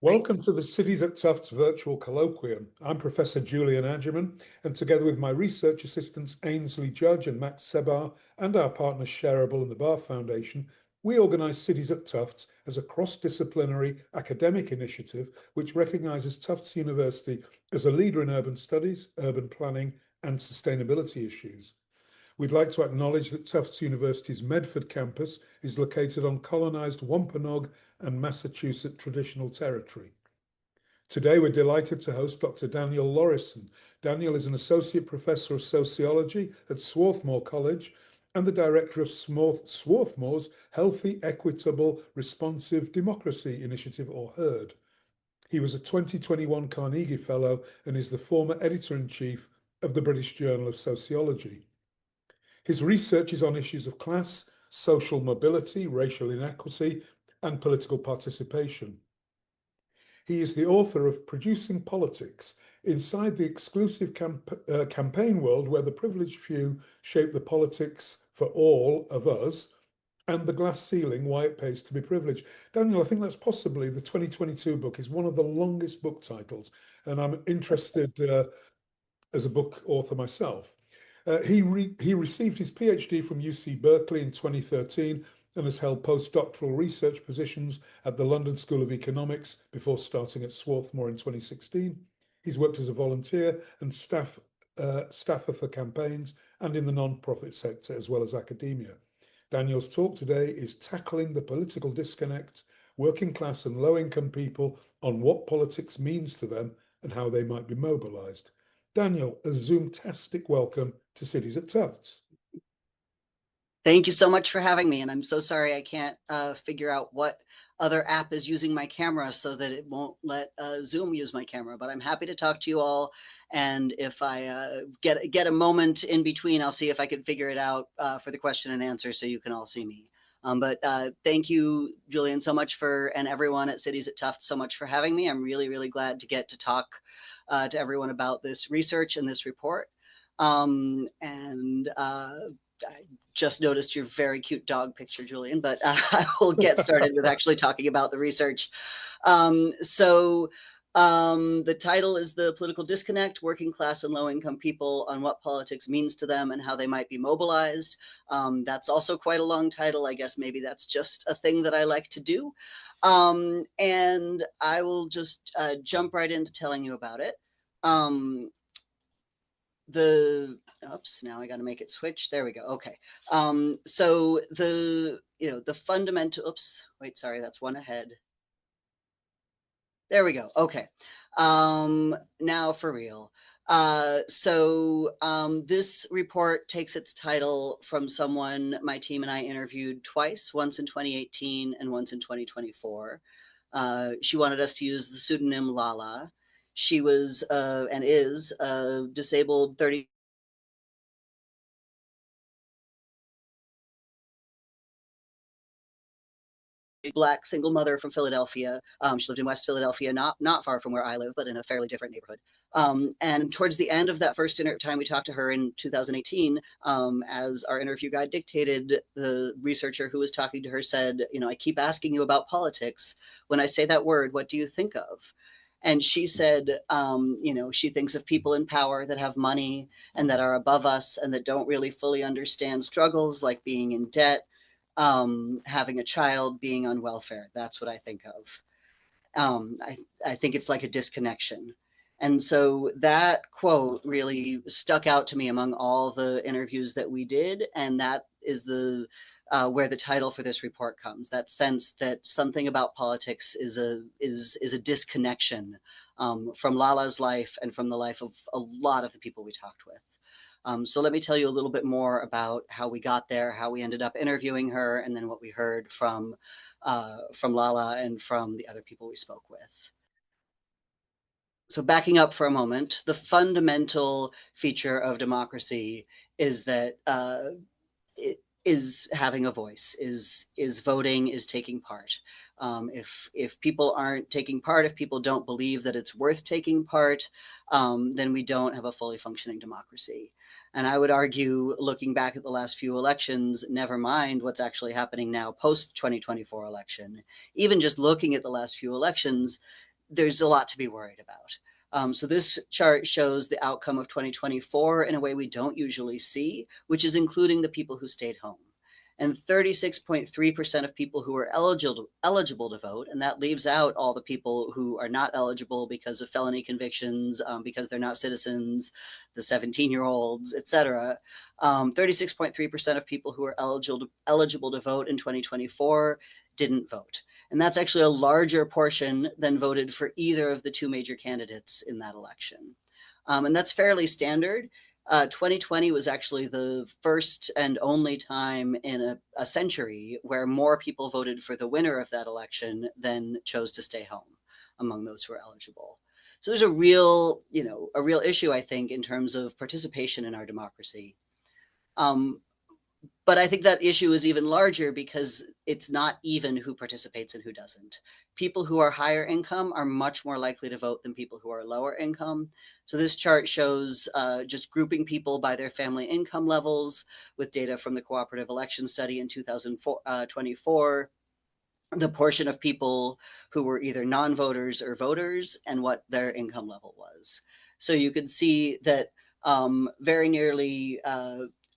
Welcome to the Cities at Tufts virtual colloquium. I'm Professor Julian Adjerman, and together with my research assistants Ainsley Judge and Matt Sebar, and our partners Shareable and the Bar Foundation, we organise Cities at Tufts as a cross-disciplinary academic initiative which recognises Tufts University as a leader in urban studies, urban planning, and sustainability issues. We'd like to acknowledge that Tufts University's Medford campus is located on colonised Wampanoag and Massachusetts traditional territory. Today, we're delighted to host Dr. Daniel Laurison. Daniel is an associate professor of sociology at Swarthmore College and the director of Swarthmore's Healthy, Equitable, Responsive Democracy Initiative, or HERD. He was a 2021 Carnegie Fellow and is the former editor-in-chief of the British Journal of Sociology. His research is on issues of class, social mobility, racial inequity, and political participation. He is the author of Producing Politics, Inside the Exclusive Campaign World Where the Privileged Few Shape the Politics for All of Us, and The Glass Ceiling, Why It Pays to Be Privileged. Daniel, I think that's possibly the 2022 book, is one of the longest book titles, and I'm interested as a book author myself. He received his PhD from UC Berkeley in 2013 and has held postdoctoral research positions at the London School of Economics before starting at Swarthmore in 2016. He's worked as a volunteer and staffer for campaigns and in the non-profit sector as well as academia. Daniel's talk today is tackling the political disconnect, working class and low-income people on what politics means to them and how they might be mobilised. Daniel, a Zoom-tastic welcome to Cities at Tufts. Thank you so much for having me. And I'm so sorry I can't figure out what other app is using my camera so that it won't let Zoom use my camera. But I'm happy to talk to you all. And if I get a moment in between, I'll see if I can figure it out for the question and answer so you can all see me. But thank you, Julian, so much and everyone at Cities at Tufts so much for having me. I'm really, really glad to get to talk to everyone about this research and this report. I just noticed your very cute dog picture, Julian, but I will get started with actually talking about the research. The title is The Political Disconnect, Working Class and Low-Income People on What Politics Means to Them and How They Might Be Mobilized. That's also quite a long title. I guess maybe that's just a thing that I like to do. And I will just jump right into telling you about it. Now I got to make it switch. There we go. Okay. So the fundamental, sorry, that's one ahead. There we go. Okay. Now for real. This report takes its title from someone my team and I interviewed twice, once in 2018 and once in 2024. She wanted us to use the pseudonym Lala. She was and is a disabled 30 Black single mother from Philadelphia. She lived in West Philadelphia, not far from where I live, but in a fairly different neighborhood. And towards the end of that first time we talked to her in 2018, as our interview guide dictated, the researcher who was talking to her said, I keep asking you about politics. When I say that word, what do you think of? And she said, she thinks of people in power that have money and that are above us and that don't really fully understand struggles like being in debt, having a child, being on welfare. That's what I think of. I think it's like a disconnection. And so that quote really stuck out to me among all the interviews that we did. And that is where the title for this report comes, that sense that something about politics is a disconnection from Lala's life and from the life of a lot of the people we talked with. So let me tell you a little bit more about how we got there, how we ended up interviewing her, and then what we heard from Lala and from the other people we spoke with. So backing up for a moment, the fundamental feature of democracy is that it is having a voice, is voting, is taking part. If people aren't taking part, if people don't believe that it's worth taking part, then we don't have a fully functioning democracy. And I would argue, looking back at the last few elections, never mind what's actually happening now post-2024 election, even just looking at the last few elections, there's a lot to be worried about. So this chart shows the outcome of 2024 in a way we don't usually see, which is including the people who stayed home. And 36.3% of people who are eligible to vote, and that leaves out all the people who are not eligible because of felony convictions, because they're not citizens, the 17-year-olds, etc. 36.3% of people who are eligible to vote in 2024 didn't vote. And that's actually a larger portion than voted for either of the two major candidates in that election. And that's fairly standard. 2020 was actually the first and only time in a century where more people voted for the winner of that election than chose to stay home among those who are eligible. So there's a real issue, I think, in terms of participation in our democracy. But I think that issue is even larger because it's not even who participates and who doesn't. People who are higher income are much more likely to vote than people who are lower income. So this chart shows just grouping people by their family income levels with data from the Cooperative Election Study in 2024, the portion of people who were either non-voters or voters and what their income level was. So you could see that very nearly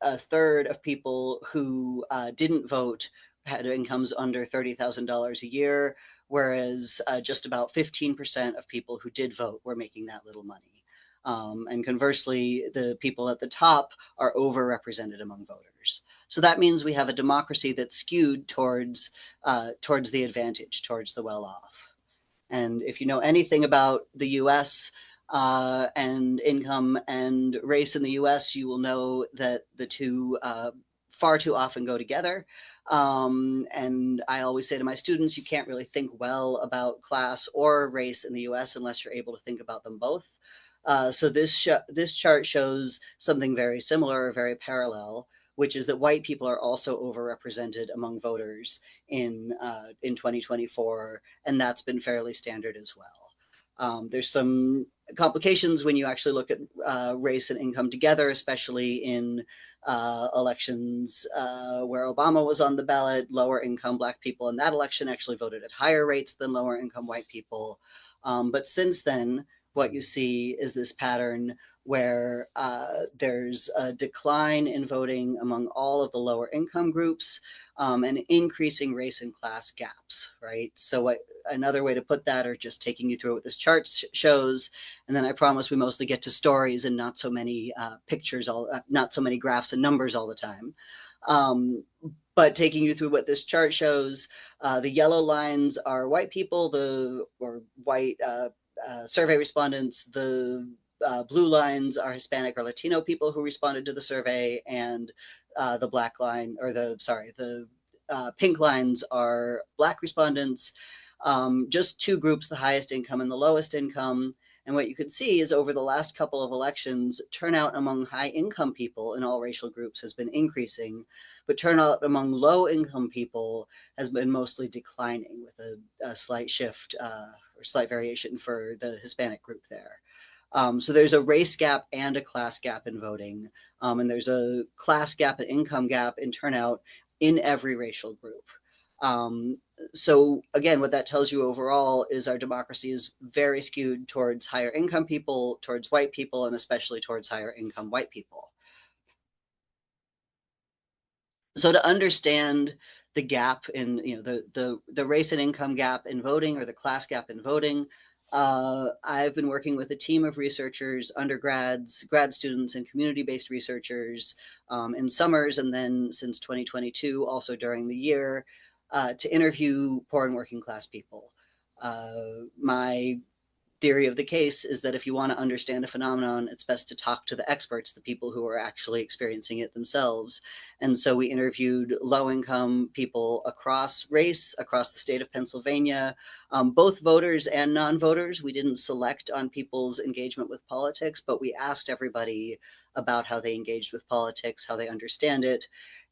a third of people who didn't vote had incomes under $30,000 a year, whereas just about 15% of people who did vote were making that little money. And conversely, the people at the top are overrepresented among voters. So that means we have a democracy that's skewed towards the advantage, towards the well-off. And if you know anything about the U.S., and income and race in the US, you will know that the two far too often go together. And I always say to my students, you can't really think well about class or race in the US unless you're able to think about them both. So this chart shows something very similar, very parallel, which is that white people are also overrepresented among voters in 2024, and that's been fairly standard as well. There's some complications when you actually look at race and income together, especially in elections where Obama was on the ballot. Lower income Black people in that election actually voted at higher rates than lower income white people. But since then, what you see is this pattern where there's a decline in voting among all of the lower income groups and increasing race and class gaps, right? So another way to put that, or just taking you through what this chart shows, and then I promise we mostly get to stories and not so many pictures, not so many graphs and numbers all the time. But taking you through what this chart shows, the yellow lines are white people, or white survey respondents. The blue lines are Hispanic or Latino people who responded to the survey, and the black line, or the pink lines are Black respondents. Just two groups, the highest income and the lowest income. And what you can see is over the last couple of elections, turnout among high income people in all racial groups has been increasing, but turnout among low income people has been mostly declining, with a slight shift or slight variation for the Hispanic group there. So there's a race gap and a class gap in voting, and there's a class gap and income gap in turnout in every racial group. So again, what that tells you overall is our democracy is very skewed towards higher income people, towards white people, and especially towards higher income white people. So to understand the gap in, the race and income gap in voting, or the class gap in voting, I've been working with a team of researchers, undergrads, grad students, and community-based researchers in summers, and then since 2022, also during the year, to interview poor and working class people. My theory of the case is that if you want to understand a phenomenon, it's best to talk to the experts, the people who are actually experiencing it themselves. And so we interviewed low-income people across race, across the state of Pennsylvania, both voters and non-voters. We didn't select on people's engagement with politics, but we asked everybody about how they engaged with politics, how they understand it.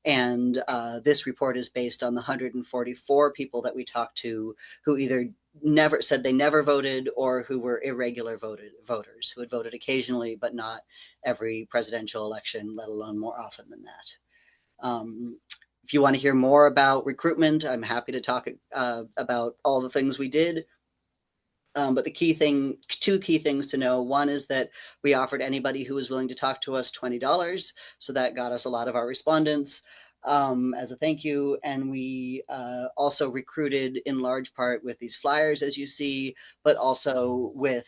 And this report is based on the 144 people that we talked to who either never said they never voted, or who were irregular voters who had voted occasionally, but not every presidential election, let alone more often than that. If you want to hear more about recruitment, I'm happy to talk about all the things we did. But two key things to know. One is that we offered anybody who was willing to talk to us $20. So that got us a lot of our respondents as a thank you. And we also recruited in large part with these flyers, as you see, but also with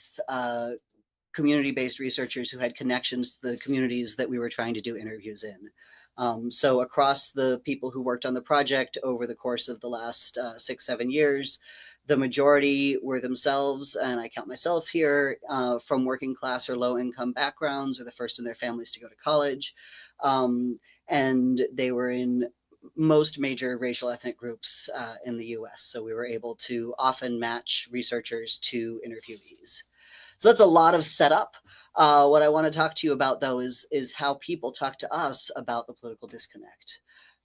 community-based researchers who had connections to the communities that we were trying to do interviews in. So across the people who worked on the project over the course of the last 6-7 years, the majority were themselves, and I count myself here, from working class or low income backgrounds, or the first in their families to go to college. And they were in most major racial ethnic groups in the US. So we were able to often match researchers to interviewees. So that's a lot of setup. What I want to talk to you about, though, is how people talk to us about the political disconnect.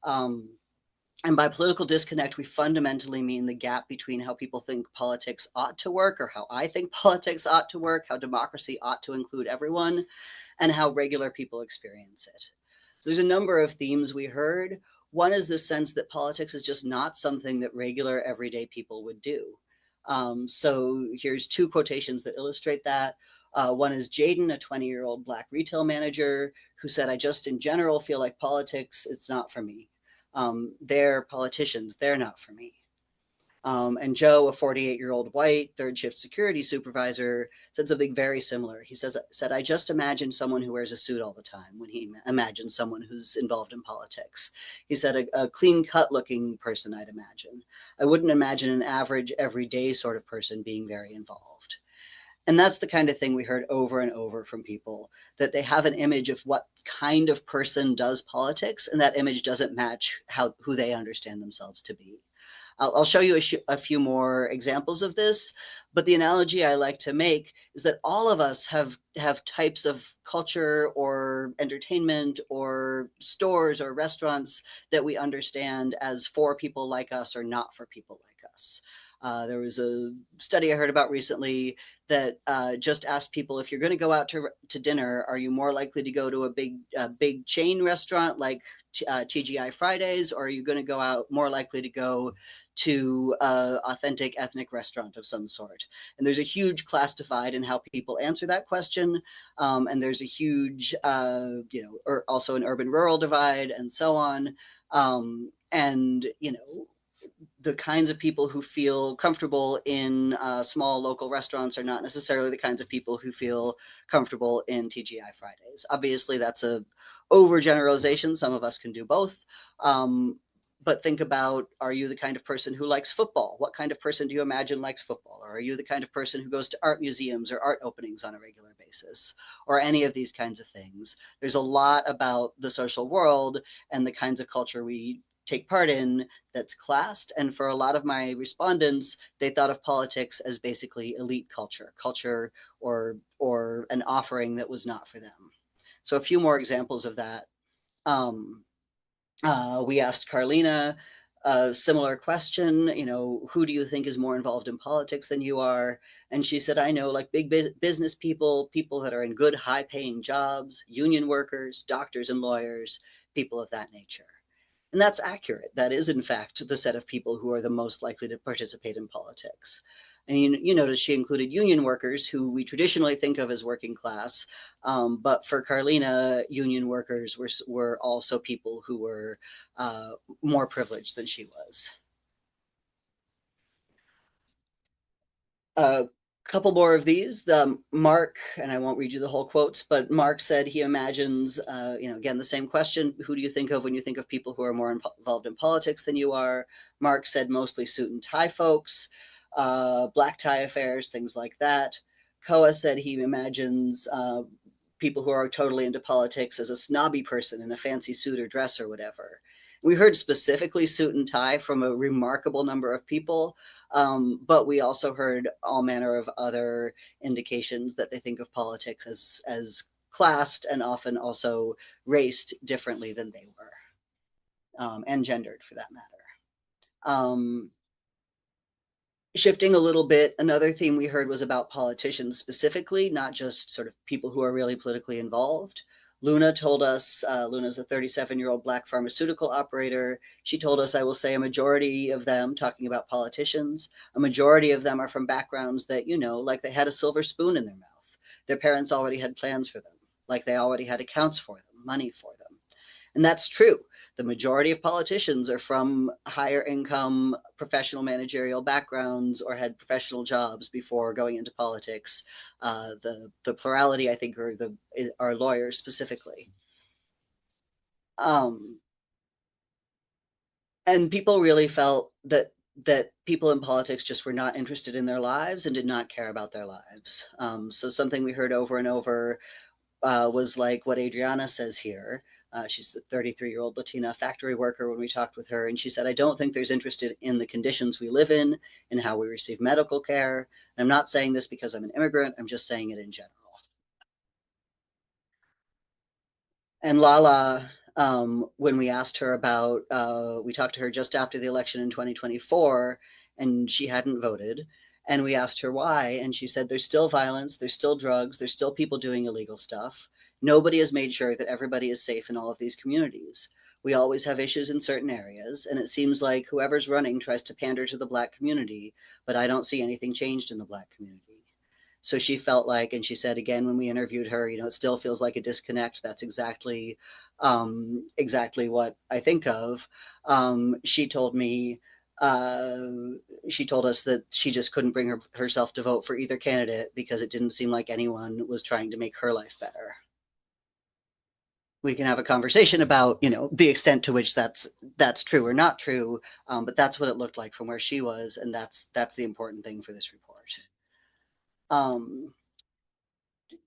And by political disconnect, we fundamentally mean the gap between how people think politics ought to work, or how I think politics ought to work, how democracy ought to include everyone, and how regular people experience it. So there's a number of themes we heard. One is the sense that politics is just not something that regular, everyday people would do. So here's two quotations that illustrate that. One is Jaden, a 20-year-old Black retail manager, who said, "I just in general feel like politics, it's not for me. They're politicians, they're not for me." And Joe, a 48-year-old white third shift security supervisor, said something very similar. He said, "I just imagine someone who wears a suit all the time when he imagines someone who's involved in politics." He said, a clean cut looking person, I'd imagine. I wouldn't imagine an average, everyday sort of person being very involved. And that's the kind of thing we heard over and over from people, that they have an image of what kind of person does politics, and that image doesn't match who they understand themselves to be. I'll show you a few more examples of this, but the analogy I like to make is that all of us have types of culture or entertainment or stores or restaurants that we understand as for people like us or not for people like us. There was a study I heard about recently that just asked people, if you're going to go out to dinner, are you more likely to go to a big chain restaurant like TGI Fridays, or are you going to go out more likely to go to an authentic ethnic restaurant of some sort? And there's a huge class divide in how people answer that question. And there's a huge, or also an urban-rural divide and so on. And, the kinds of people who feel comfortable in small local restaurants are not necessarily the kinds of people who feel comfortable in TGI Fridays. Obviously, that's a overgeneralization. Some of us can do both. But think about, are you the kind of person who likes football? What kind of person do you imagine likes football? Or are you the kind of person who goes to art museums or art openings on a regular basis? Or any of these kinds of things. There's a lot about the social world and the kinds of culture we take part in that's classed. And for a lot of my respondents, they thought of politics as basically elite culture or an offering that was not for them. So a few more examples of that. We asked Carlina a similar question, who do you think is more involved in politics than you are? And she said, I know, like big business people that are in good, high-paying jobs, union workers, doctors and lawyers, people of that nature. And that's accurate. That is, in fact, the set of people who are the most likely to participate in politics. And you notice she included union workers, who we traditionally think of as working class. But for Carlina, union workers were also people who were more privileged than she was. A couple more of these. Mark, and I won't read you the whole quotes, but Mark said he imagines, again, the same question, who do you think of when you think of people who are more involved in politics than you are? Mark said mostly suit and tie folks, black tie affairs, things like that. Koa said he imagines people who are totally into politics as a snobby person in a fancy suit or dress or whatever. We heard specifically suit and tie from a remarkable number of people, but we also heard all manner of other indications that they think of politics as classed and often also raced differently than they were, and gendered for that matter. Shifting a little bit, another theme we heard was about politicians specifically, not just sort of people who are really politically involved. Luna told us, Luna's a 37-year-old Black pharmaceutical operator. She told us, I will say a majority of them, talking about politicians, a majority of them are from backgrounds that, like they had a silver spoon in their mouth. Their parents already had plans for them, like they already had accounts for them, money for them. And that's true. The majority of politicians are from higher income professional managerial backgrounds or had professional jobs before going into politics. The plurality, I think, are lawyers specifically. And people really felt that people in politics just were not interested in their lives and did not care about their lives. So something we heard over and over was like what Adriana says here. She's a 33-year-old Latina factory worker when we talked with her. And she said, I don't think there's interest in the conditions we live in how we receive medical care. And I'm not saying this because I'm an immigrant. I'm just saying it in general. And Lala, when we asked her about, we talked to her just after the election in 2024, and she hadn't voted. And we asked her why, and she said, there's still violence, there's still drugs, there's still people doing illegal stuff. Nobody has made sure that everybody is safe in all of these communities. We always have issues in certain areas, and it seems like whoever's running tries to pander to the Black community, but I don't see anything changed in the Black community. So she felt like, and she said again when we interviewed her, it still feels like a disconnect. That's exactly what I think of. She told me, she told us that she just couldn't bring herself to vote for either candidate because it didn't seem like anyone was trying to make her life better. We can have a conversation about, the extent to which that's true or not true, but that's what it looked like from where she was, and that's the important thing for this report.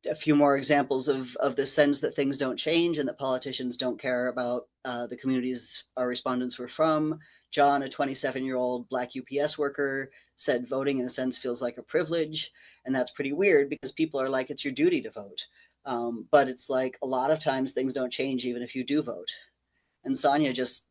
A few more examples of the sense that things don't change and that politicians don't care about the communities our respondents were from. John, a 27-year-old Black UPS worker, said voting in a sense feels like a privilege. And that's pretty weird because people are like, it's your duty to vote. But it's like a lot of times things don't change even if you do vote. And Sonia just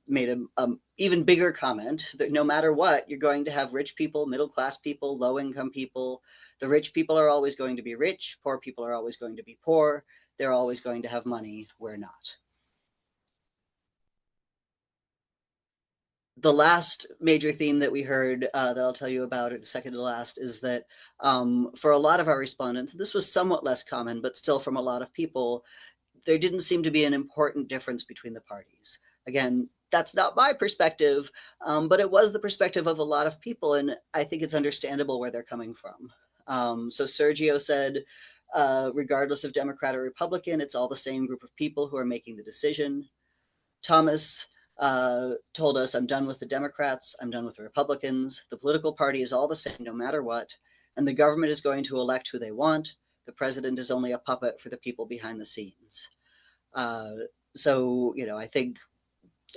made an even bigger comment that no matter what, you're going to have rich people, middle-class people, low-income people. The rich people are always going to be rich. Poor people are always going to be poor. They're always going to have money. We're not. The last major theme that we heard that I'll tell you about, or the second to last, is that for a lot of our respondents, this was somewhat less common, but still from a lot of people, there didn't seem to be an important difference between the parties. Again, that's not my perspective, but it was the perspective of a lot of people, and I think it's understandable where they're coming from. So Sergio said, regardless of Democrat or Republican, it's all the same group of people who are making the decision. Thomas told us, I'm done with the Democrats, I'm done with the Republicans. The political party is all the same no matter what, and the government is going to elect who they want. The president is only a puppet for the people behind the scenes. So, I think,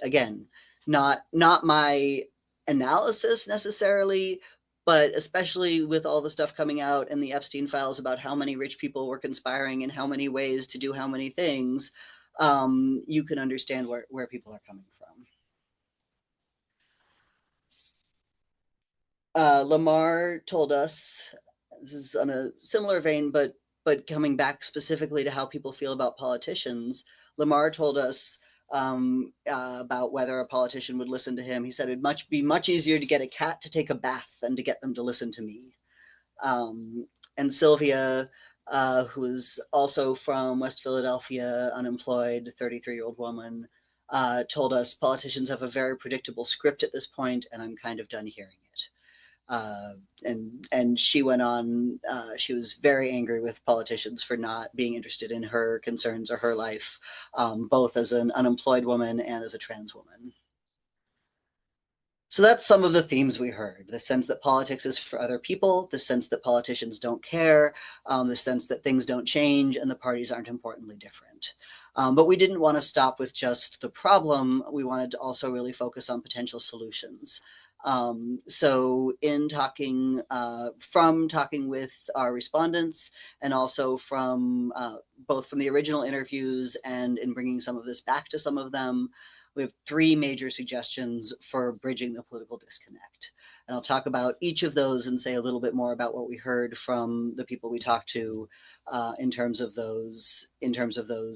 again, not my analysis necessarily, but especially with all the stuff coming out in the Epstein files about how many rich people were conspiring in how many ways to do how many things, you can understand where people are coming from. Lamar told us, this is on a similar vein, but coming back specifically to how people feel about politicians, Lamar told us about whether a politician would listen to him. He said it'd be much easier to get a cat to take a bath than to get them to listen to me. And Sylvia, who is also from West Philadelphia, unemployed, 33-year-old woman, told us politicians have a very predictable script at this point, and I'm kind of done hearing it. And she went on, she was very angry with politicians for not being interested in her concerns or her life, both as an unemployed woman and as a trans woman. So that's some of the themes we heard. The sense that politics is for other people, the sense that politicians don't care, the sense that things don't change and the parties aren't importantly different. But we didn't want to stop with just the problem. We wanted to also really focus on potential solutions. So in talking, from talking with our respondents and also from both from the original interviews and in bringing some of this back to some of them, we have three major suggestions for bridging the political disconnect. And I'll talk about each of those and say a little bit more about what we heard from the people we talked to in terms of those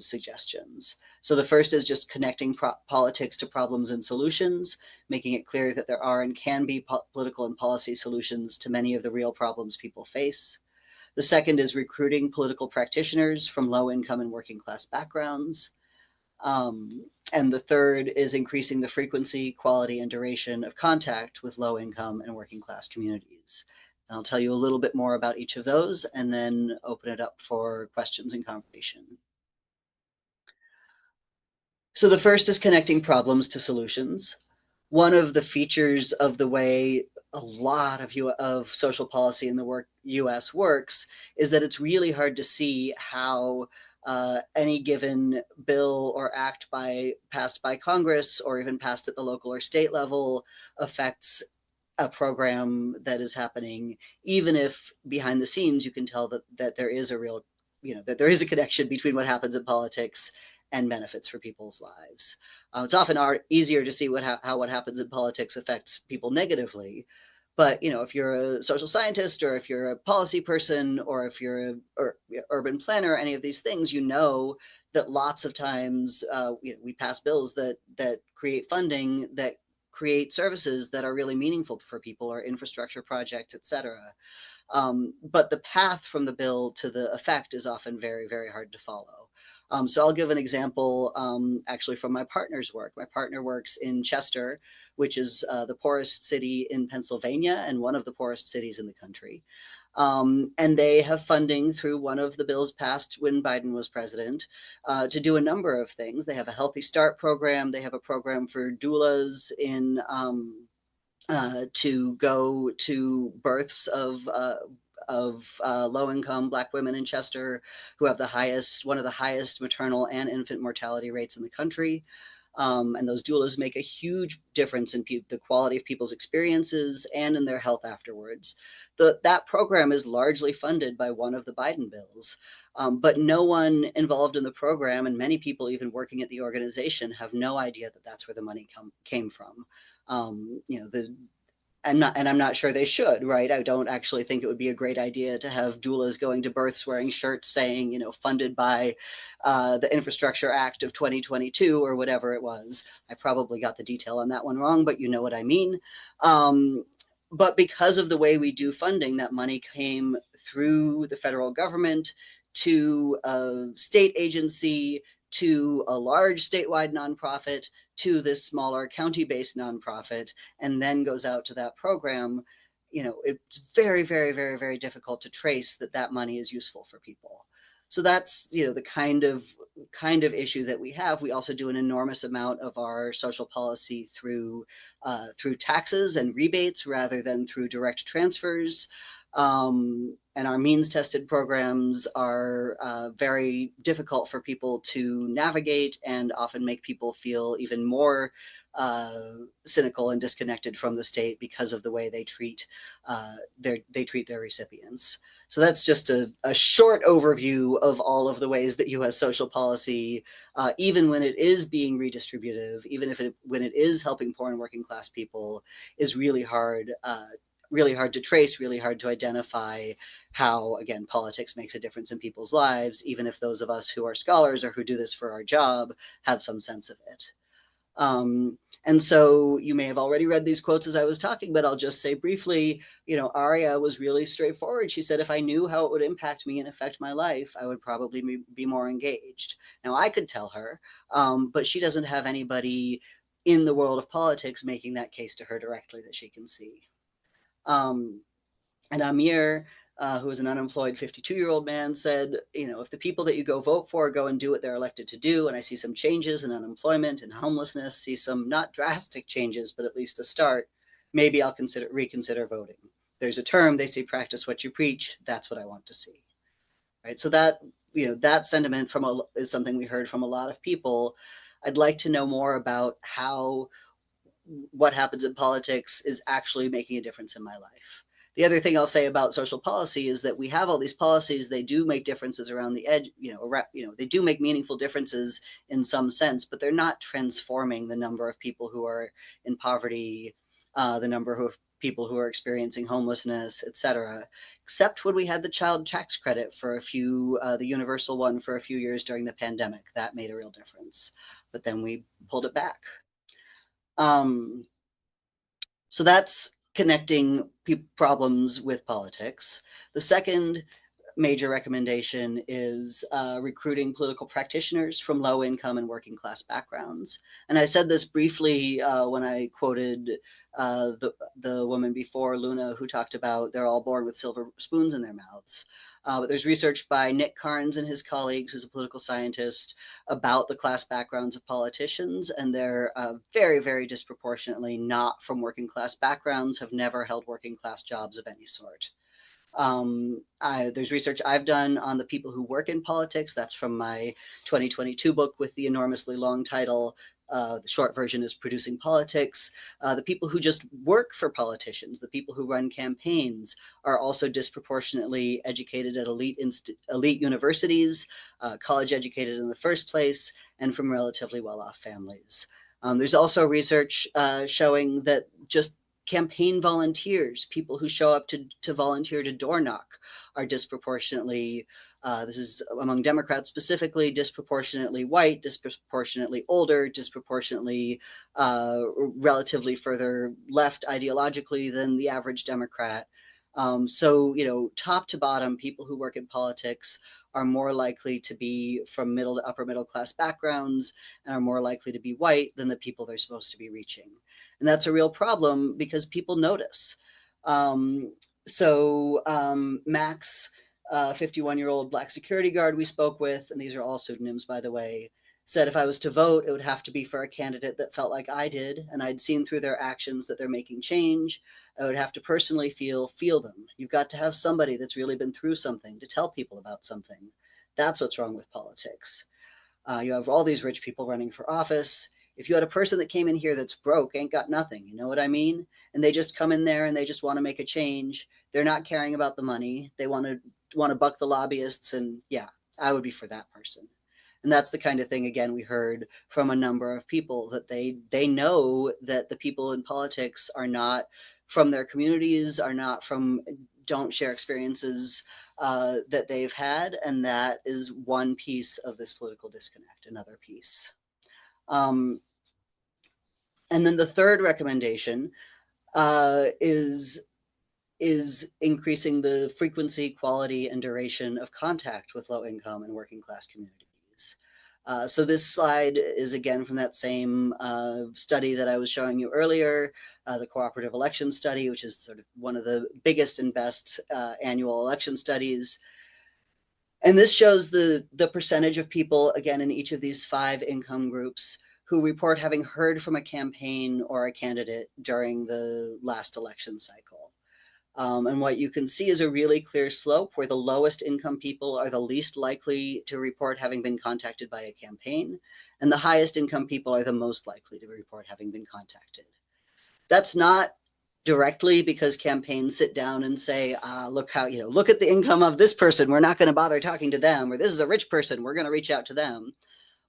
suggestions. So the first is just connecting politics to problems and solutions, making it clear that there are and can be political and policy solutions to many of the real problems people face. The second is recruiting political practitioners from low income and working class backgrounds. And the third is increasing the frequency, quality, and duration of contact with low income and working class communities. And I'll tell you a little bit more about each of those and then open it up for questions and conversation. So the first is connecting problems to solutions. One of the features of the way a lot of social policy in the U.S. works is that it's really hard to see how any given bill or act passed by Congress or even passed at the local or state level affects a program that is happening, even if behind the scenes you can tell that there is a real, that there is a connection between what happens in politics and benefits for people's lives. It's often easier to see how what happens in politics affects people negatively. But if you're a social scientist, or if you're a policy person, or if you're an urban planner, any of these things, that lots of times we pass bills that create funding that create services that are really meaningful for people, or infrastructure projects, et cetera. But the path from the bill to the effect is often very, very hard to follow. So I'll give an example actually from my partner's work. My partner works in Chester, which is the poorest city in Pennsylvania and one of the poorest cities in the country. And they have funding through one of the bills passed when Biden was president to do a number of things. They have a Healthy Start program. They have a program for doulas to go to births of low-income Black women in Chester, who have one of the highest maternal and infant mortality rates in the country. And those doulas make a huge difference in the quality of people's experiences and in their health afterwards. That program is largely funded by one of the Biden bills, but no one involved in the program, and many people even working at the organization, have no idea that that's where the money came from. I'm not sure they should, right? I don't actually think it would be a great idea to have doulas going to births wearing shirts saying, funded by the Infrastructure Act of 2022 or whatever it was. I probably got the detail on that one wrong, but you know what I mean. But because of the way we do funding, that money came through the federal government to a state agency, to a large statewide nonprofit, to this smaller county-based nonprofit, and then goes out to that program. It's very, very, very, very difficult to trace that money is useful for people. So that's the kind of issue that we have. We also do an enormous amount of our social policy through taxes and rebates rather than through direct transfers. And our means tested programs are very difficult for people to navigate and often make people feel even more cynical and disconnected from the state because of the way they treat their recipients. So that's just a short overview of all of the ways that U.S. social policy, even when it is being redistributive, even when it is helping poor and working class people, is really hard to trace, really hard to identify how, again, politics makes a difference in people's lives, even if those of us who are scholars or who do this for our job have some sense of it. And so you may have already read these quotes as I was talking, but I'll just say briefly, Aria was really straightforward. She said, if I knew how it would impact me and affect my life, I would probably be more engaged. Now, I could tell her, but she doesn't have anybody in the world of politics making that case to her directly that she can see. And Amir, who is an unemployed 52-year-old man, said, if the people that you go vote for go and do what they're elected to do, and I see some changes in unemployment and homelessness, see some not drastic changes, but at least a start, maybe I'll reconsider voting. There's a term, they say, practice what you preach. That's what I want to see. Right. So that sentiment is something we heard from a lot of people. I'd like to know more about how what happens in politics is actually making a difference in my life. The other thing I'll say about social policy is that we have all these policies. They do make differences around the edge, they do make meaningful differences in some sense, but they're not transforming the number of people who are in poverty, the number of people who are experiencing homelessness, et cetera, except when we had the child tax credit for the universal one for a few years during the pandemic. That made a real difference, but then we pulled it back. So that's connecting problems with politics. The second major recommendation is recruiting political practitioners from low income and working class backgrounds. And I said this briefly when I quoted the woman before, Luna, who talked about they're all born with silver spoons in their mouths. But there's research by Nick Carnes and his colleagues, who's a political scientist, about the class backgrounds of politicians, and they're very, very disproportionately not from working class backgrounds, have never held working class jobs of any sort. There's research I've done on the people who work in politics. That's from my 2022 book with the enormously long title. The short version is Producing Politics. The people who just work for politicians, the people who run campaigns, are also disproportionately educated at elite universities, college educated in the first place, and from relatively well-off families. There's also research showing that just campaign volunteers, people who show up to volunteer to door knock, are disproportionately, this is among Democrats specifically, disproportionately white, disproportionately older, disproportionately relatively further left ideologically than the average Democrat. So, top to bottom, people who work in politics are more likely to be from middle to upper middle class backgrounds and are more likely to be white than the people they're supposed to be reaching. And that's a real problem because people notice. Max, 51-year-old Black security guard we spoke with, and these are all pseudonyms, by the way, said if I was to vote, it would have to be for a candidate that felt like I did, and I'd seen through their actions that they're making change. I would have to personally feel them. You've got to have somebody that's really been through something to tell people about something. That's what's wrong with politics. You have all these rich people running for office. If you had a person that came in here that's broke, ain't got nothing, you know what I mean? And they just come in there and they just want to make a change. They're not caring about the money. They want to buck the lobbyists, and yeah, I would be for that person. And that's the kind of thing, again, we heard from a number of people, that they know that the people in politics are not from their communities, don't share experiences that they've had, and that is one piece of this political disconnect. Another piece. And then the third recommendation is increasing the frequency, quality, and duration of contact with low-income and working-class communities. So this slide is again from that same study that I was showing you earlier, the cooperative election study, which is sort of one of the biggest and best annual election studies. And this shows the percentage of people, again, in each of these 5 income groups who report having heard from a campaign or a candidate during the last election cycle. And what you can see is a really clear slope where the lowest income people are the least likely to report having been contacted by a campaign, and the highest income people are the most likely to report having been contacted. That's not directly because campaigns sit down and say, look at the income of this person, we're not going to bother talking to them, or this is a rich person, we're going to reach out to them.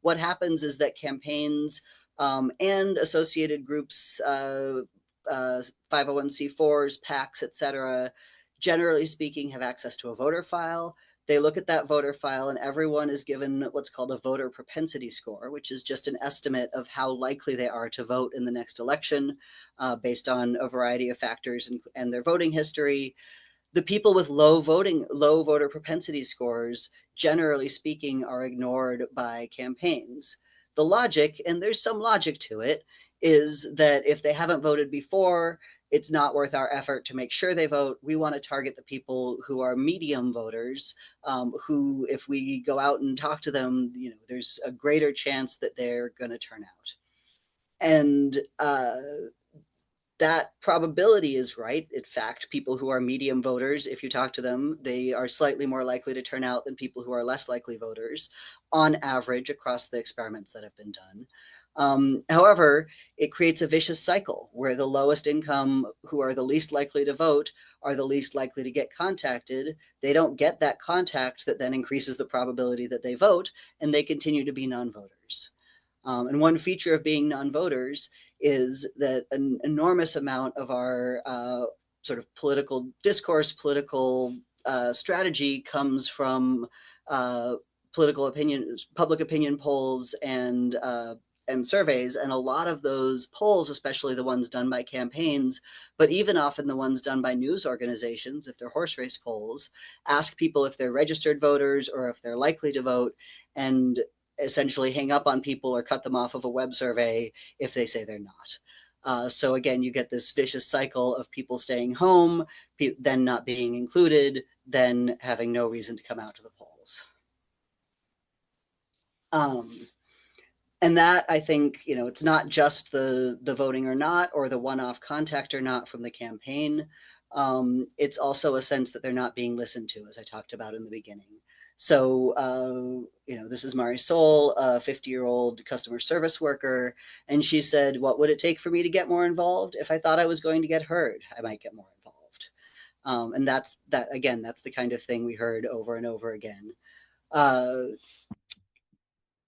What happens is that campaigns and associated groups, 501c4s, PACs, et cetera, generally speaking, have access to a voter file. They look at that voter file, and everyone is given what's called a voter propensity score, which is just an estimate of how likely they are to vote in the next election based on a variety of factors and their voting history. The people with low voter propensity scores, generally speaking, are ignored by campaigns. The logic, and there's some logic to it, is that if they haven't voted before, it's not worth our effort to make sure they vote. We want to target the people who are medium voters, who, if we go out and talk to them, there's a greater chance that they're going to turn out. And that probability is right. In fact, people who are medium voters, if you talk to them, they are slightly more likely to turn out than people who are less likely voters, on average, across the experiments that have been done. However, it creates a vicious cycle where the lowest income, who are the least likely to vote, are the least likely to get contacted. They don't get that contact that then increases the probability that they vote, and they continue to be non-voters. And one feature of being non-voters is that an enormous amount of our sort of political discourse, political strategy comes from political opinion, public opinion polls, and surveys. And a lot of those polls, especially the ones done by campaigns, but even often the ones done by news organizations, if they're horse race polls, ask people if they're registered voters or if they're likely to vote, and essentially hang up on people or cut them off of a web survey if they say they're not. So again, you get this vicious cycle of people staying home, then not being included, then having no reason to come out to the polls. And that, I think, it's not just the voting or not, or the one-off contact or not from the campaign. It's also a sense that they're not being listened to, as I talked about in the beginning. So, this is Marisol, a 50-year-old customer service worker, and she said, what would it take for me to get more involved? If I thought I was going to get heard, I might get more involved. And that's the kind of thing we heard over and over again.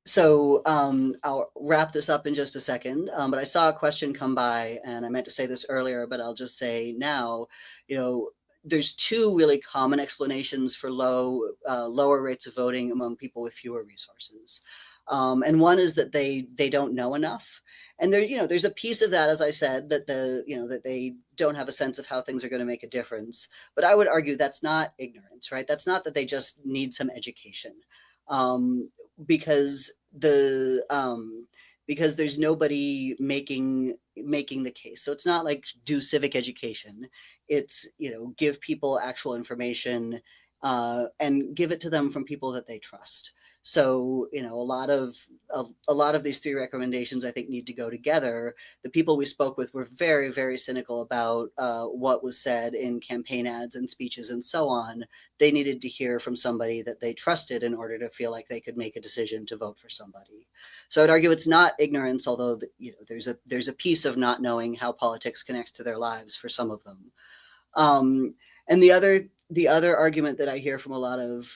So I'll wrap this up in just a second, but I saw a question come by, and I meant to say this earlier, but I'll just say now, there's two really common explanations for lower rates of voting among people with fewer resources. And one is that they don't know enough. And there's a piece of that, as I said, that that they don't have a sense of how things are going to make a difference. But I would argue that's not ignorance, right? That's not that they just need some education. Because there's nobody making the case. So it's not like do civic education. It's give people actual information and give it to them from people that they trust. So a lot of these three recommendations, I think, need to go together. The people we spoke with were very, very cynical about what was said in campaign ads and speeches and so on. They needed to hear from somebody that they trusted in order to feel like they could make a decision to vote for somebody. So I'd argue it's not ignorance, although there's a piece of not knowing how politics connects to their lives for some of them. And the other argument that I hear from a lot of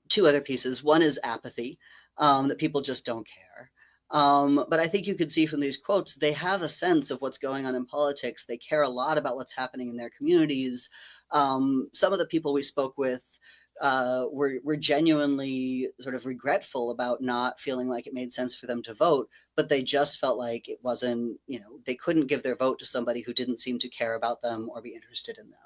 two other pieces. One is apathy, that people just don't care. But I think you could see from these quotes, they have a sense of what's going on in politics. They care a lot about what's happening in their communities. Some of the people we spoke with were genuinely sort of regretful about not feeling like it made sense for them to vote, but they just felt like it wasn't, they couldn't give their vote to somebody who didn't seem to care about them or be interested in them.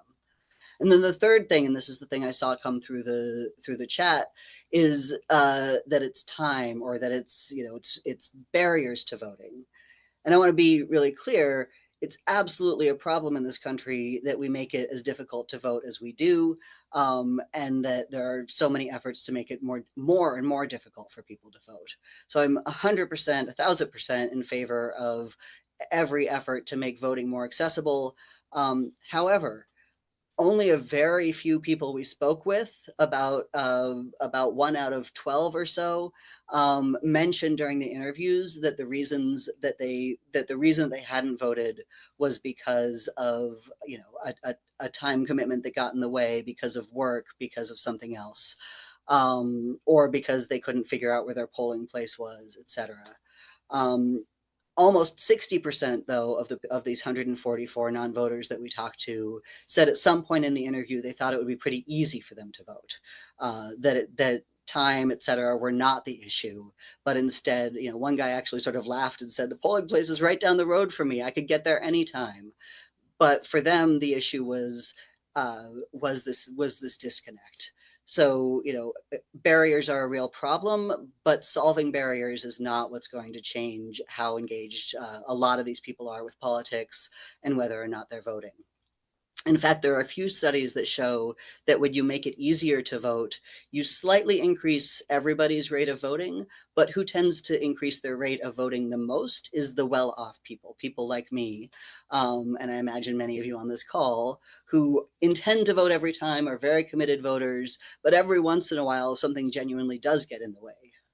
And then the third thing, and this is the thing I saw come through the chat, is that it's time, or that it's barriers to voting. And I want to be really clear, it's absolutely a problem in this country that we make it as difficult to vote as we do, and that there are so many efforts to make it more and more difficult for people to vote. So I'm 100%, 1,000% in favor of every effort to make voting more accessible. However, only a very few people we spoke with, about 1 out of 12 or so, mentioned during the interviews that the reason they hadn't voted was because of a time commitment that got in the way, because of work, because of something else, or because they couldn't figure out where their polling place was, etc. Almost 60%, though, of these 144 non-voters that we talked to said at some point in the interview they thought it would be pretty easy for them to vote, that time, et cetera, were not the issue, but instead, one guy actually sort of laughed and said, the polling place is right down the road for me. I could get there anytime. But for them, the issue was this disconnect. So, barriers are a real problem, but solving barriers is not what's going to change how engaged a lot of these people are with politics and whether or not they're voting. In fact, there are a few studies that show that when you make it easier to vote, you slightly increase everybody's rate of voting, but who tends to increase their rate of voting the most is the well-off people like me, and I imagine many of you on this call, who intend to vote every time, are very committed voters, but every once in a while, something genuinely does get in the way.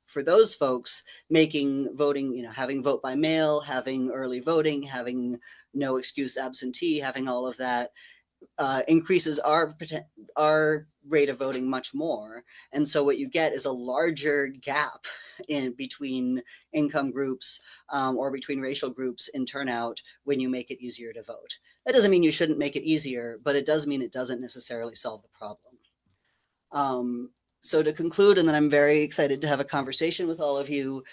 for those folks, making voting, having vote by mail, having early voting, having no excuse absentee, having all of that increases our rate of voting much more. And so what you get is a larger gap in between income groups or between racial groups in turnout when you make it easier to vote. That doesn't mean you shouldn't make it easier, but it does mean it doesn't necessarily solve the problem. So to conclude, and then I'm very excited to have a conversation with all of you,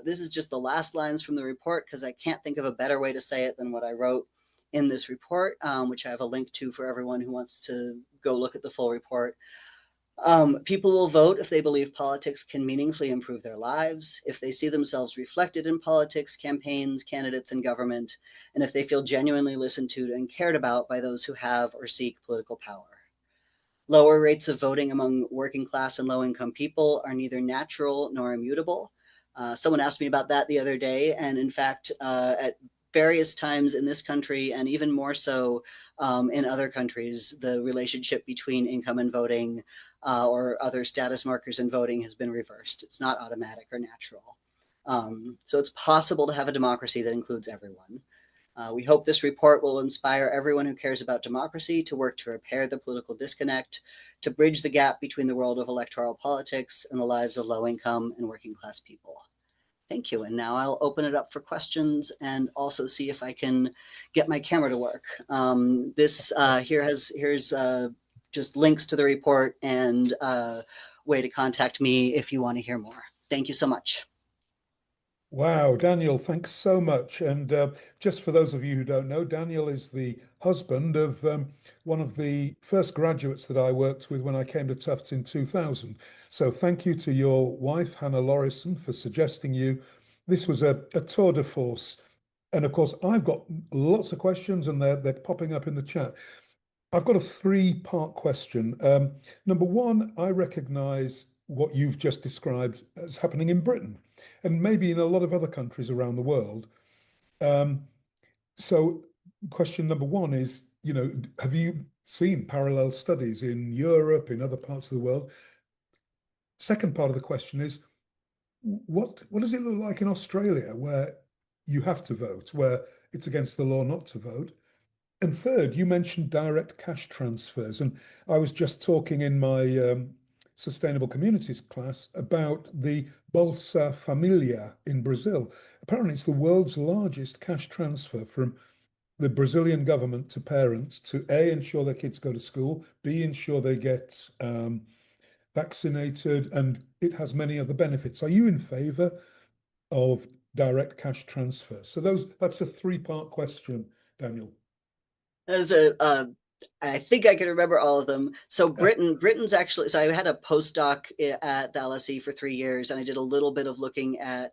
this is just the last lines from the report because I can't think of a better way to say it than what I wrote in this report, which I have a link to for everyone who wants to go look at the full report. People will vote if they believe politics can meaningfully improve their lives, if they see themselves reflected in politics, campaigns, candidates, and government, and if they feel genuinely listened to and cared about by those who have or seek political power. Lower rates of voting among working class and low income people are neither natural nor immutable. Someone asked me about that the other day, and in fact, at various times in this country, and even more so in other countries, the relationship between income and voting or other status markers in voting has been reversed. It's not automatic or natural. So it's possible to have a democracy that includes everyone. We hope this report will inspire everyone who cares about democracy to work to repair the political disconnect, to bridge the gap between the world of electoral politics and the lives of low-income and working-class people. Thank you. And now I'll open it up for questions and also see if I can get my camera to work. Here's just links to the report and a way to contact me if you want to hear more. Thank you so much. Wow, Daniel, thanks so much. And just for those of you who don't know, Daniel is the husband of one of the first graduates that I worked with when I came to Tufts in 2000. So thank you to your wife, Hannah Laurison, for suggesting you. This was a tour de force. And of course, I've got lots of questions and they're popping up in the chat. I've got a three-part question. Number one, I recognize what you've just described as happening in Britain and maybe in a lot of other countries around the world. So question number one is, have you seen parallel studies in Europe, in other parts of the world? Second part of the question is, what does it look like in Australia where you have to vote, where it's against the law not to vote? And third, you mentioned direct cash transfers. And I was just talking in my sustainable communities class about the Bolsa Familia in Brazil. Apparently, it's the world's largest cash transfer from the Brazilian government to parents to A, ensure their kids go to school, B, ensure they get vaccinated, and it has many other benefits. Are you in favor of direct cash transfers? So that's a three-part question, Daniel. That is I think I can remember all of them. So Britain's actually, so I had a postdoc at the LSE for 3 years, and I did a little bit of looking at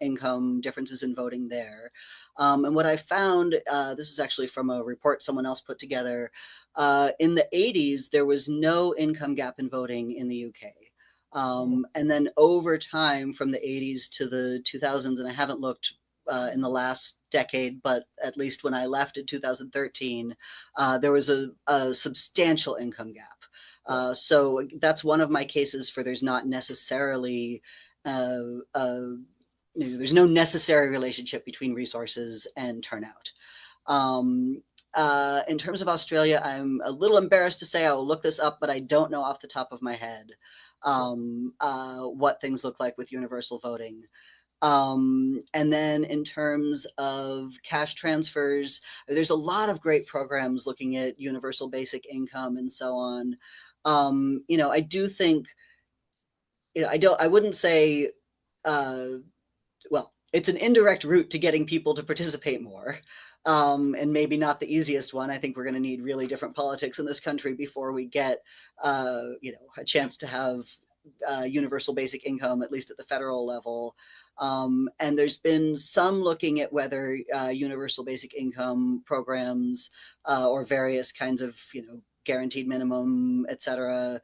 income differences in voting there. And what I found, this was actually from a report someone else put together, in the 80s, there was no income gap in voting in the UK. And then over time, from the 80s to the 2000s, and I haven't looked in the last decade, but at least when I left in 2013, there was a substantial income gap. So that's one of my cases for there's not necessarily there's no necessary relationship between resources and turnout. In terms of Australia, I'm a little embarrassed to say I will look this up, but I don't know off the top of my head what things look like with universal voting. And then in terms of cash transfers, there's a lot of great programs looking at universal basic income and so on. I do think, I wouldn't say, well, it's an indirect route to getting people to participate more. And maybe not the easiest one. I think we're going to need really different politics in this country before we get, a chance to have universal basic income, at least at the federal level. And there's been some looking at whether universal basic income programs or various kinds of, guaranteed minimum, et cetera,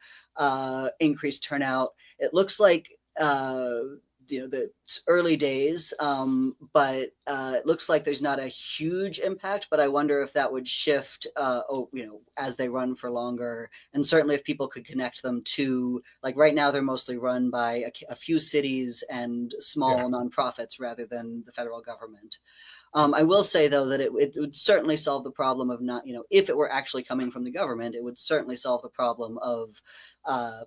increased turnout. It looks like the early days, but it looks like there's not a huge impact. But I wonder if that would shift, as they run for longer, and certainly if people could connect them to, like right now, they're mostly run by a few cities and Yeah. small nonprofits rather than the federal government. I will say, though, that it would certainly solve the problem of not, if it were actually coming from the government, it would certainly solve the problem of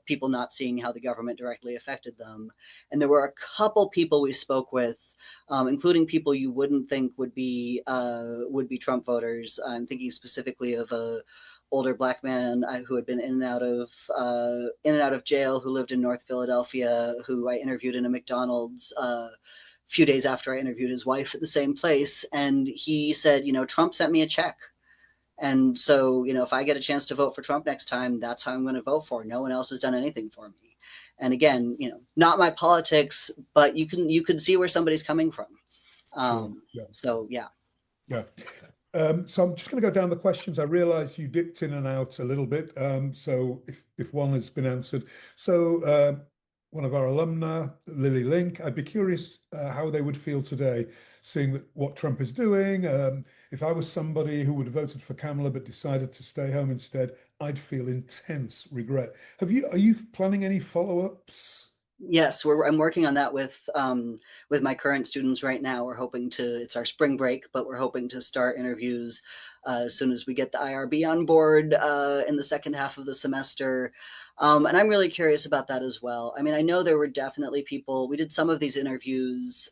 people not seeing how the government directly affected them. And there were a couple people we spoke with, including people you wouldn't think would be Trump voters. I'm thinking specifically of a older Black man who had been in and out of jail, who lived in North Philadelphia, who I interviewed in a McDonald's few days after I interviewed his wife at the same place. And he said, Trump sent me a check. And so, if I get a chance to vote for Trump next time, that's how I'm going to vote for. No one else has done anything for me. And again, not my politics, but you could see where somebody's coming from. Sure. Yeah. So, yeah. Yeah. So I'm just going to go down the questions. I realize you dipped in and out a little bit. So if one has been answered. So one of our alumni, Lily Link, I'd be curious how they would feel today, seeing what Trump is doing. If I was somebody who would have voted for Kamala but decided to stay home instead, I'd feel intense regret. Are you planning any follow-ups? Yes, I'm working on that with my current students right now. We're hoping it's our spring break, but we're hoping to start interviews as soon as we get the IRB on board in the second half of the semester. And I'm really curious about that as well. I mean, I know there were definitely people, we did some of these interviews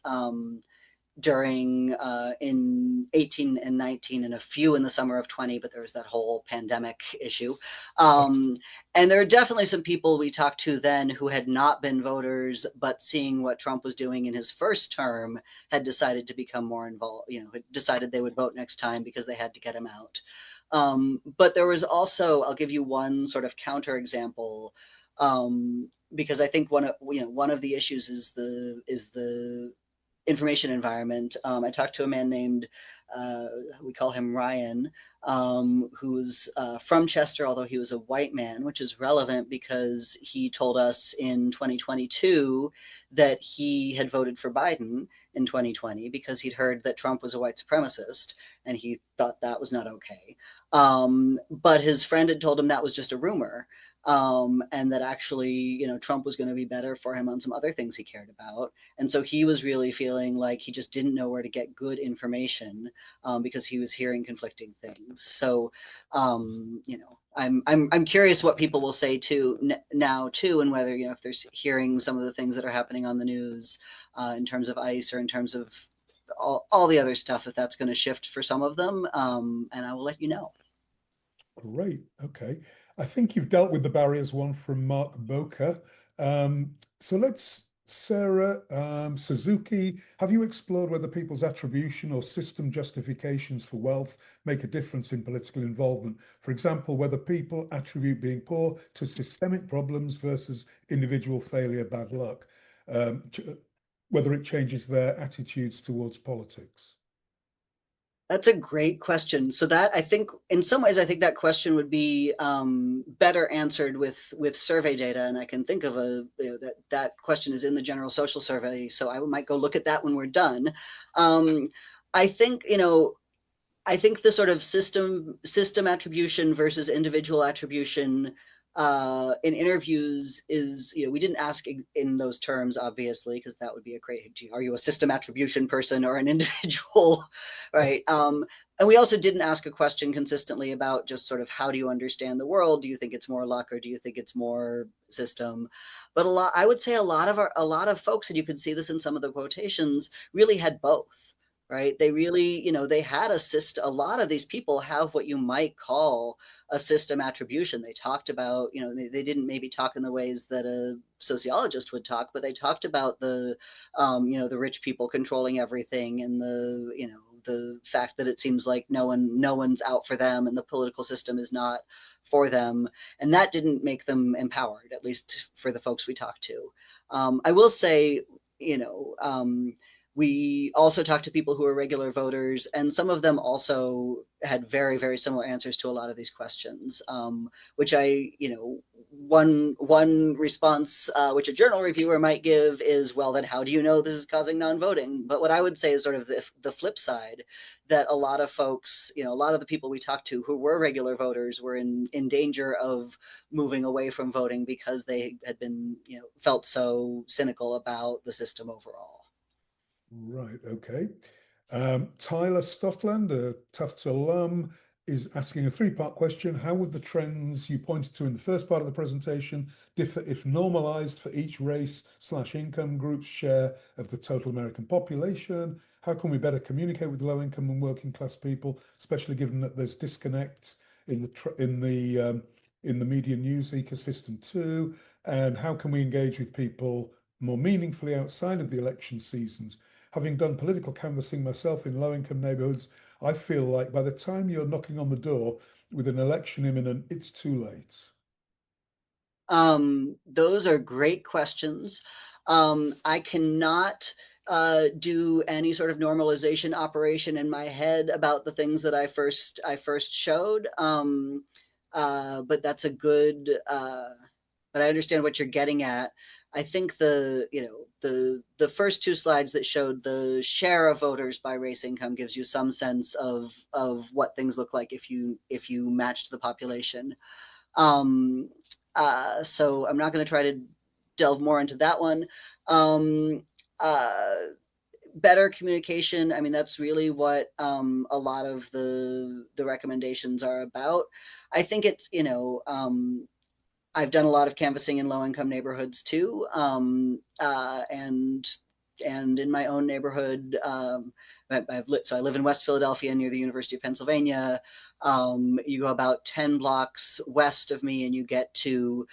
during in 18 and 19 and a few in the summer of 20, but there was that whole pandemic issue. And there are definitely some people we talked to then who had not been voters, but seeing what Trump was doing in his first term, had decided to become more involved, had decided they would vote next time because they had to get him out. But there was also, I'll give you one sort of counter example, because I think one of the issues is the information environment. I talked to a man named, we call him Ryan, who's from Chester, although he was a white man, which is relevant because he told us in 2022 that he had voted for Biden in 2020 because he'd heard that Trump was a white supremacist and he thought that was not okay. But his friend had told him that was just a rumor. And that actually, Trump was going to be better for him on some other things he cared about. And so he was really feeling like he just didn't know where to get good information because he was hearing conflicting things. So, I'm curious what people will say now too, and whether, if they're hearing some of the things that are happening on the news in terms of ICE or in terms of all the other stuff, if that's going to shift for some of them. And I will let you know. Great. Okay. I think you've dealt with the barriers one from Mark Boker. So Sarah Suzuki, have you explored whether people's attribution or system justifications for wealth make a difference in political involvement? For example, whether people attribute being poor to systemic problems versus individual failure, bad luck, whether it changes their attitudes towards politics. That's a great question. So that, I think, in some ways, I think that question would be better answered with survey data. And I can think of that question is in the General Social Survey. So I might go look at that when we're done. I think, I think the sort of system attribution versus individual attribution in interviews is, we didn't ask in those terms, obviously, because that would be are you a system attribution person or an individual, right? And we also didn't ask a question consistently about just sort of how do you understand the world? Do you think it's more luck or do you think it's more system? But I would say a lot of folks, and you can see this in some of the quotations, really had both. Right. They really, they had a lot of these people have what you might call a system attribution. They talked about, they didn't maybe talk in the ways that a sociologist would talk, but they talked about the rich people controlling everything and the fact that it seems like no one's out for them and the political system is not for them. And that didn't make them empowered, at least for the folks we talked to. I will say, we also talked to people who are regular voters, and some of them also had very, very similar answers to a lot of these questions, which I, one response, which a journal reviewer might give, is, well, then how do you know this is causing non-voting? But what I would say is sort of the flip side, that a lot of folks, a lot of the people we talked to who were regular voters were in danger of moving away from voting because they had been, felt so cynical about the system overall. Right, okay. Tyler Stotland, a Tufts alum, is asking a three-part question. How would the trends you pointed to in the first part of the presentation differ if normalized for each race/income group's share of the total American population? How can we better communicate with low-income and working-class people, especially given that there's disconnect in the media news ecosystem too? And how can we engage with people more meaningfully outside of the election seasons? Having done political canvassing myself in low-income neighborhoods, I feel like by the time you're knocking on the door with an election imminent, it's too late. Those are great questions. I cannot do any sort of normalization operation in my head about the things that I first showed. But that's a good. But I understand what you're getting at. I think the first two slides that showed the share of voters by race income gives you some sense of what things look like if you matched the population. Um, so I'm not going to try to delve more into that one. Uh, Better communication. I mean, that's really what a lot of the recommendations are about. I think it's I've done a lot of canvassing in low income neighborhoods too, and in my own neighborhood, so I live in West Philadelphia near the University of Pennsylvania. You go about 10 blocks west of me, and you get to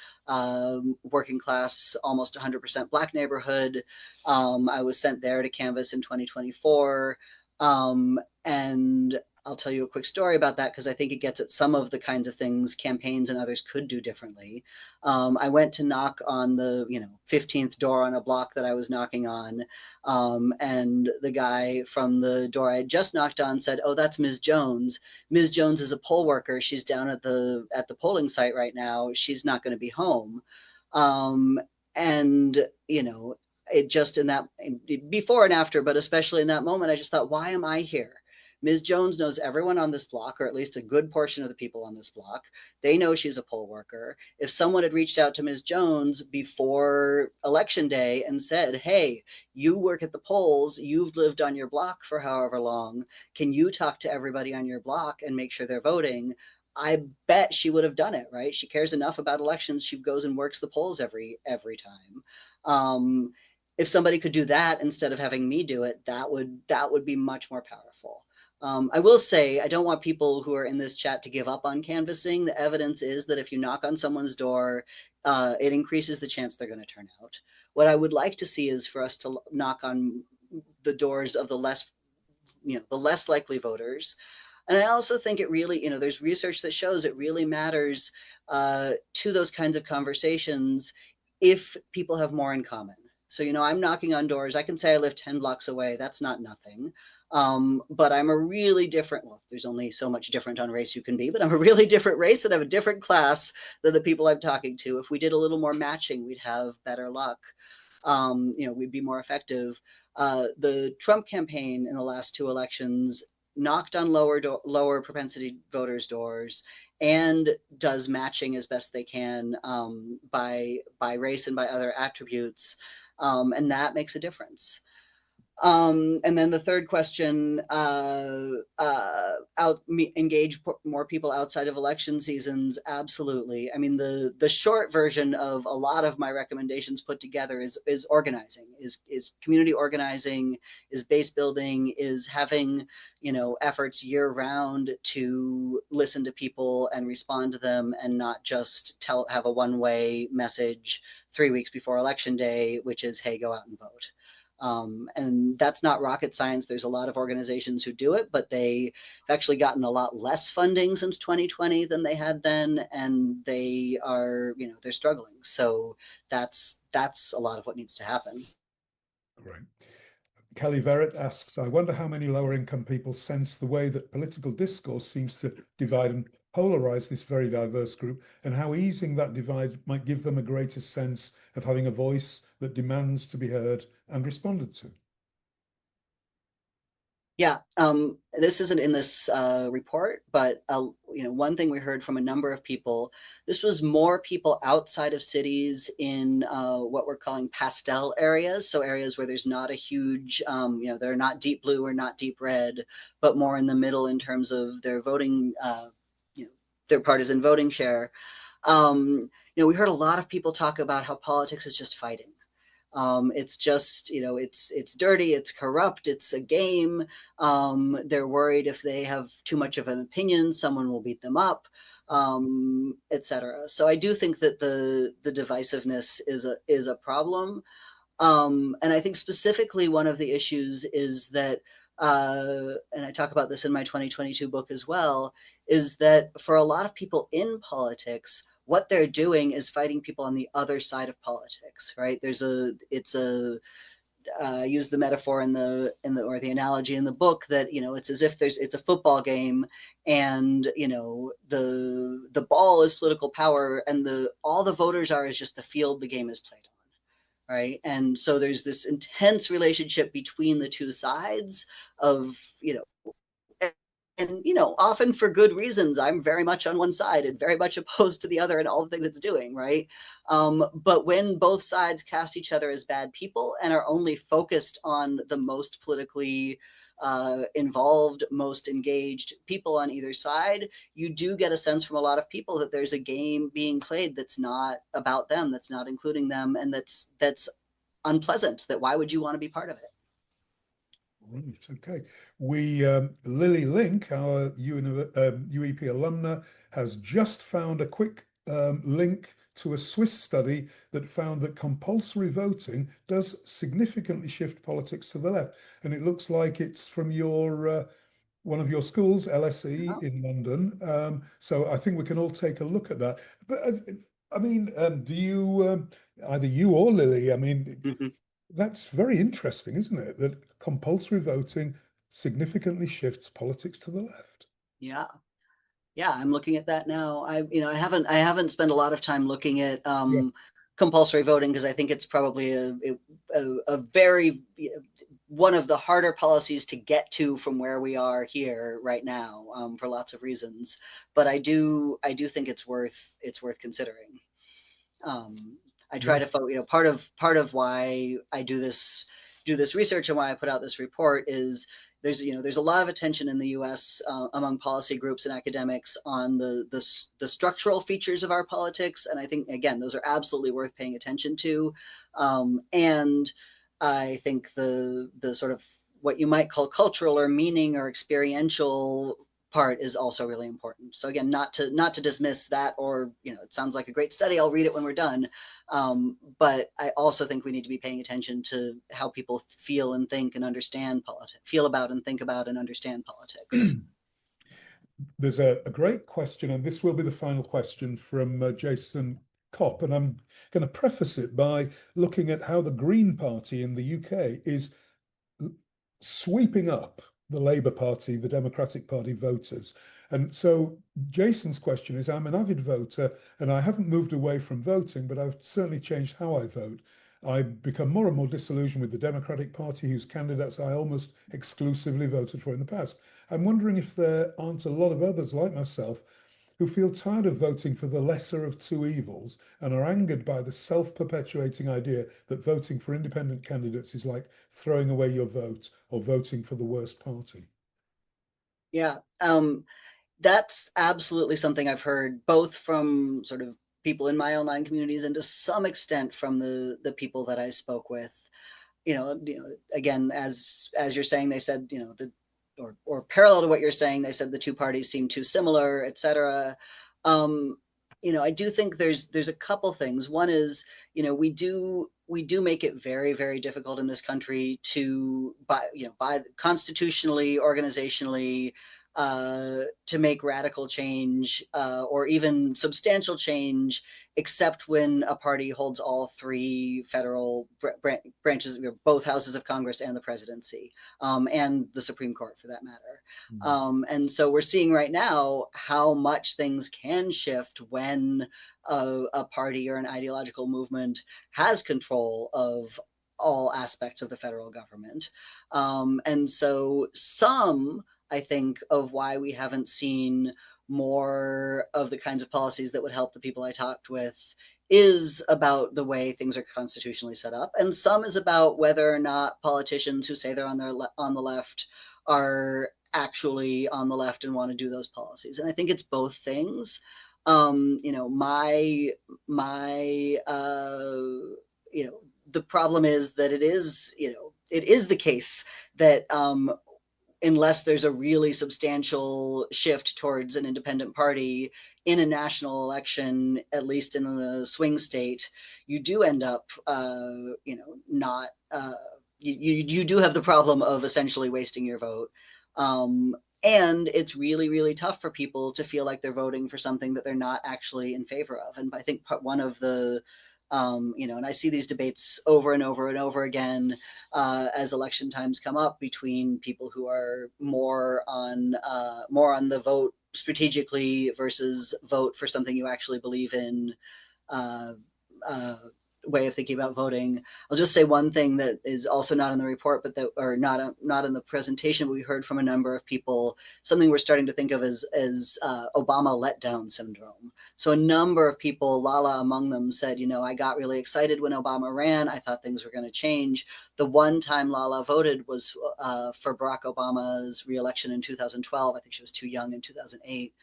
working class, almost 100% Black neighborhood. I was sent there to canvass in 2024, and I'll tell you a quick story about that because I think it gets at some of the kinds of things campaigns and others could do differently. I went to knock on the 15th door on a block that I was knocking on, and the guy from the door I had just knocked on said, "Oh, that's Ms. Jones. Ms. Jones is a poll worker. She's down at the polling site right now. She's not going to be home." And it just in that before and after, but especially in that moment, I just thought, why am I here? Ms. Jones knows everyone on this block, or at least a good portion of the people on this block. They know she's a poll worker. If someone had reached out to Ms. Jones before election day and said, "Hey, you work at the polls, you've lived on your block for however long, can you talk to everybody on your block and make sure they're voting?" I bet she would have done it, right? She cares enough about elections. She goes and works the polls every time. If somebody could do that instead of having me do it, that would be much more powerful. I will say, I don't want people who are in this chat to give up on canvassing. The evidence is that if you knock on someone's door, it increases the chance they're going to turn out. What I would like to see is for us to knock on the doors of the less likely voters. And I also think it really, there's research that shows it really matters to those kinds of conversations if people have more in common. So, I'm knocking on doors. I can say I live 10 blocks away. That's not nothing. But I'm a really different, well, there's only so much different on race you can be, but I'm a really different race and I have a different class than the people I'm talking to. If we did a little more matching, we'd have better luck. We'd be more effective. The Trump campaign in the last two elections knocked on lower propensity voters' doors and does matching as best they can by race and by other attributes, and that makes a difference. And then the third question, engage more people outside of election seasons. Absolutely. I mean, the short version of a lot of my recommendations put together is organizing, is community organizing, is base building, is having, efforts year round to listen to people and respond to them and not just have a one-way message 3 weeks before election day, which is, hey, go out and vote. And that's not rocket science. There's a lot of organizations who do it, but they've actually gotten a lot less funding since 2020 than they had then, and they are, they're struggling. So that's a lot of what needs to happen. Right. Kelly Verrett asks, I wonder how many lower income people sense the way that political discourse seems to divide and polarize this very diverse group, and how easing that divide might give them a greater sense of having a voice that demands to be heard and responded to. Yeah, this isn't in this report, but one thing we heard from a number of people, this was more people outside of cities in what we're calling pastel areas, so areas where there's not a huge, they're not deep blue or not deep red, but more in the middle in terms of their voting, their partisan voting share. We heard a lot of people talk about how politics is just fighting. It's just, it's dirty, it's corrupt, it's a game. They're worried if they have too much of an opinion, someone will beat them up, etc. So I do think that the divisiveness is a problem. And I think specifically one of the issues is that, and I talk about this in my 2022 book as well, is that for a lot of people in politics, what they're doing is fighting people on the other side of politics, right? I use the metaphor or the analogy in the book that, it's as if it's a football game, and, the ball is political power, and all the voters are is just the field the game is played on, right? And so there's this intense relationship between the two sides of, and often for good reasons. I'm very much on one side and very much opposed to the other and all the things it's doing, right? But when both sides cast each other as bad people and are only focused on the most politically involved, most engaged people on either side, you do get a sense from a lot of people that there's a game being played that's not about them, that's not including them, and that's unpleasant. That why would you want to be part of it? Right, okay. Lily Link, our UEP alumna, has just found a quick link to a Swiss study that found that compulsory voting does significantly shift politics to the left. And it looks like it's from one of your schools, LSE Oh. in London. So I think we can all take a look at that. But I mean, do you, either you or Lily, I mean, Mm-hmm. that's very interesting, isn't it? That compulsory voting significantly shifts politics to the left. Yeah. Yeah, I'm looking at that now. I haven't spent a lot of time looking at Yeah. compulsory voting, because I think it's probably a very one of the harder policies to get to from where we are here right now, for lots of reasons. But I do think it's worth considering. I try Yeah. to part of why I do this research and why I put out this report is there's a lot of attention in the U.S. Among policy groups and academics on the structural features of our politics, and I think again those are absolutely worth paying attention to, and I think the sort of what you might call cultural or meaning or experiential part is also really important. So again, not to dismiss that, or it sounds like a great study, I'll read it when we're done. But I also think we need to be paying attention to how people feel and think and understand politics, feel about and think about and understand politics. There's a great question, and this will be the final question from Jason Kopp. And I'm going to preface it by looking at how the Green Party in the UK is sweeping up the Labour Party, the Democratic Party voters. And so Jason's question is, I'm an avid voter and I haven't moved away from voting, but I've certainly changed how I vote. I've become more and more disillusioned with the Democratic Party, whose candidates I almost exclusively voted for in the past. I'm wondering if there aren't a lot of others like myself who feel tired of voting for the lesser of two evils and are angered by the self-perpetuating idea that voting for independent candidates is like throwing away your vote or voting for the worst party. Yeah, that's absolutely something I've heard both from sort of people in my online communities and to some extent from the people that I spoke with. Again, as you're saying, they said, or parallel to what you're saying, they said the two parties seem too similar, etc. Um, I do think there's a couple things. One is, we do make it very, very difficult in this country to by constitutionally, organizationally, to make radical change or even substantial change, except when a party holds all three federal branches, both houses of Congress and the presidency, and the Supreme Court for that matter. And so we're seeing right now how much things can shift when a party or an ideological movement has control of all aspects of the federal government. And so some, I think, of why we haven't seen more of the kinds of policies that would help the people I talked with is about the way things are constitutionally set up, and some is about whether or not politicians who say they're on the left are actually on the left and want to do those policies. And I think it's both things. You know, you know, the problem is that it is, you know, it is the case that unless there's a really substantial shift towards an independent party in a national election, at least in a swing state, you do end up, you know, not, you do have the problem of essentially wasting your vote. And it's really, really tough for people to feel like they're voting for something that they're not actually in favor of. And I think one of the, you know, and I see these debates over and over and over again as election times come up between people who are more on the vote strategically versus vote for something you actually believe in uh, way of thinking about voting. I'll just say one thing that is also not in the report, but that, or not in the presentation, but we heard from a number of people, something we're starting to think of as Obama letdown syndrome. So a number of people, Lala among them, said, you know, I got really excited when Obama ran. I thought things were going to change. The one time Lala voted was for Barack Obama's reelection in 2012. I think she was too young in 2008.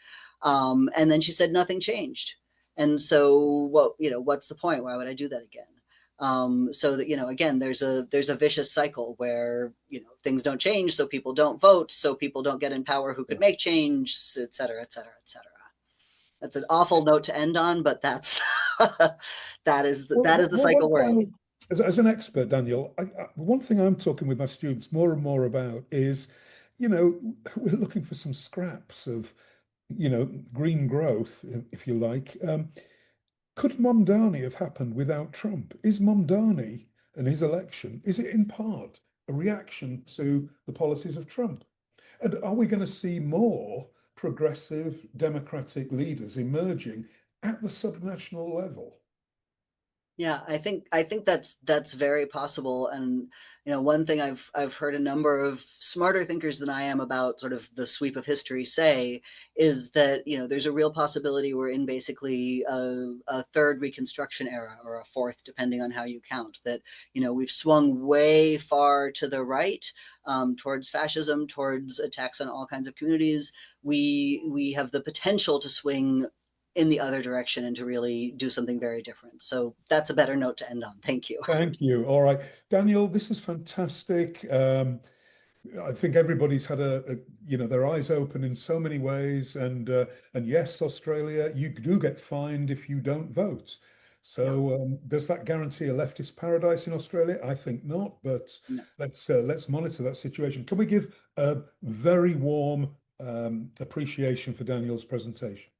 And then she said nothing changed. And so what, you know, what's the point? Why would I do that again? So that, you know, again, there's a vicious cycle where, you know, things don't change, so people don't vote, so people don't get in power who could make change, et cetera, et cetera, et cetera. That's an awful note to end on, but that's that is the cycle we're in. As an expert, Daniel, one thing I'm talking with my students more and more about is, you know, we're looking for some scraps of, you know, green growth, if you like. Could Mamdani have happened without Trump? Is Mamdani and his election, is it in part a reaction to the policies of Trump? And are we going to see more progressive democratic leaders emerging at the subnational level? Yeah, I think that's very possible. And you know, one thing I've heard a number of smarter thinkers than I am about sort of the sweep of history say is that, you know, there's a real possibility we're in basically a third Reconstruction era, or a fourth, depending on how you count. That, you know, we've swung way far to the right, towards fascism, towards attacks on all kinds of communities. We have the potential to swing in the other direction and to really do something very different. So that's a better note to end on. Thank you. Thank you. All right, Daniel, this is fantastic. I think everybody's had you know, their eyes open in so many ways, and yes, Australia, you do get fined if you don't vote. So does that guarantee a leftist paradise in Australia? I think not, but No. Let's monitor that situation. Can we give a very warm appreciation for Daniel's presentation?